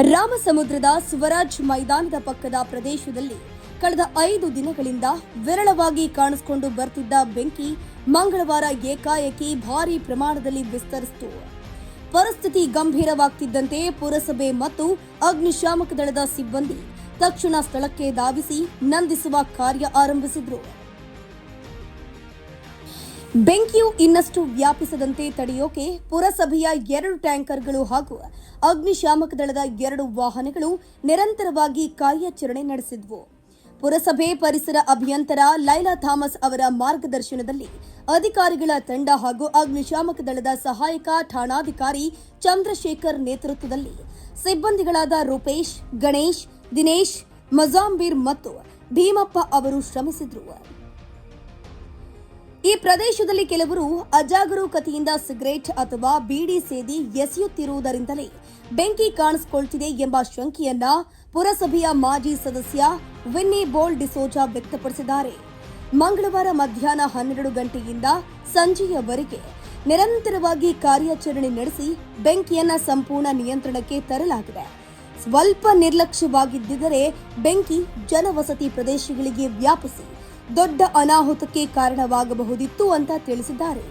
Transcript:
ರಾಮಸಮುದ್ರದ ಸ್ವರಾಜ್ ಮೈದಾನದ ಪಕ್ಕದ ಪ್ರದೇಶದಲ್ಲಿ ಕಳೆದ 5 ದಿನಗಳಿಂದ ವಿರಳವಾಗಿ ಕಾಣಿಸಿಕೊಂಡು ಬರ್ತಿದ್ದ ಬೆಂಕಿ ಮಂಗಳವಾರ ಏಕಾಏಕಿ ಭಾರೀ ಪ್ರಮಾಣದಲ್ಲಿ ವಿಸ್ತರಿಸಿತು. ಪರಿಸ್ಥಿತಿ ಗಂಭೀರವಾಗುತ್ತಿದ್ದಂತೆ ಪುರಸಭೆ ಮತ್ತು ಅಗ್ನಿಶಾಮಕ ದಳದ ಸಿಬ್ಬಂದಿ ತಕ್ಷಣ ಸ್ಥಳಕ್ಕೆ ಧಾವಿಸಿ ನಂದಿಸುವ ಕಾರ್ಯ ಆರಂಭಿಸಿದರು. ಬೆಂಕಿಯು ಇನ್ನಷ್ಟು ವ್ಯಾಪಿಸದಂತೆ ತಡೆಯೋಕೆ ಪುರಸಭೆಯ 2 ಟ್ಯಾಂಕರ್ಗಳು ಹಾಗೂ ಅಗ್ನಿಶಾಮಕ ದಳದ 2 ವಾಹನಗಳು ನಿರಂತರವಾಗಿ ಕಾರ್ಯಾಚರಣೆ ನಡೆಸಿದ್ವು. ಪುರಸಭೆ ಪರಿಸರ ಅಭಿಯಂತರ ಲೈಲಾ ಥಾಮಸ್ ಅವರ ಮಾರ್ಗದರ್ಶನದಲ್ಲಿ ಅಧಿಕಾರಿಗಳ ತಂಡ ಹಾಗೂ ಅಗ್ನಿಶಾಮಕ ದಳದ ಸಹಾಯಕ ಠಾಣಾಧಿಕಾರಿ ಚಂದ್ರಶೇಖರ್ ನೇತೃತ್ವದಲ್ಲಿ ಸಿಬ್ಬಂದಿಗಳಾದ ರೂಪೇಶ್, ಗಣೇಶ್, ದಿನೇಶ್, ಮಜಾಂಬೀರ್ ಮತ್ತು ಭೀಮಪ್ಪ ಅವರು ಶ್ರಮಿಸಿದ್ರು. ಈ ಪ್ರದೇಶದಲ್ಲಿ ಕೆಲವರು ಅಜಾಗರೂಕತೆಯಿಂದ ಸಿಗರೇಟ್ ಅಥವಾ ಬೀಡಿ ಸೇದಿ ಎಸೆಯುತ್ತಿರುವುದರಿಂದಲೇ ಬೆಂಕಿ ಕಾಣಿಸಿಕೊಳ್ತಿದೆ ಎಂಬ ಶಂಕೆಯನ್ನ ಪುರಸಭೆಯ ಮಾಜಿ ಸದಸ್ಯ ವಿನ್ನಿ ಬೋಲ್ ಡಿಸೋಜಾ ವ್ಯಕ್ತಪಡಿಸಿದ್ದಾರೆ. ಮಂಗಳವಾರ ಮಧ್ಯಾಹ್ನ 12 ಗಂಟೆಯಿಂದ ಸಂಜೆಯವರೆಗೆ ನಿರಂತರವಾಗಿ ಕಾರ್ಯಾಚರಣೆ ನಡೆಸಿ ಬೆಂಕಿಯನ್ನ ಸಂಪೂರ್ಣ ನಿಯಂತ್ರಣಕ್ಕೆ ತರಲಾಗಿದೆ. ಸ್ವಲ್ಪ ನಿರ್ಲಕ್ಷ್ಯವಾಗಿದ್ದರೆ ಬೆಂಕಿ ಜನವಸತಿ ಪ್ರದೇಶಗಳಿಗೆ ವ್ಯಾಪಿಸಿ ದೊಡ್ಡ ಅನಾಹುತಕ್ಕೆ ಕಾರಣವಾಗಬಹುದಿತ್ತು ಅಂತ ತಿಳಿಸಿದ್ದಾರೆ.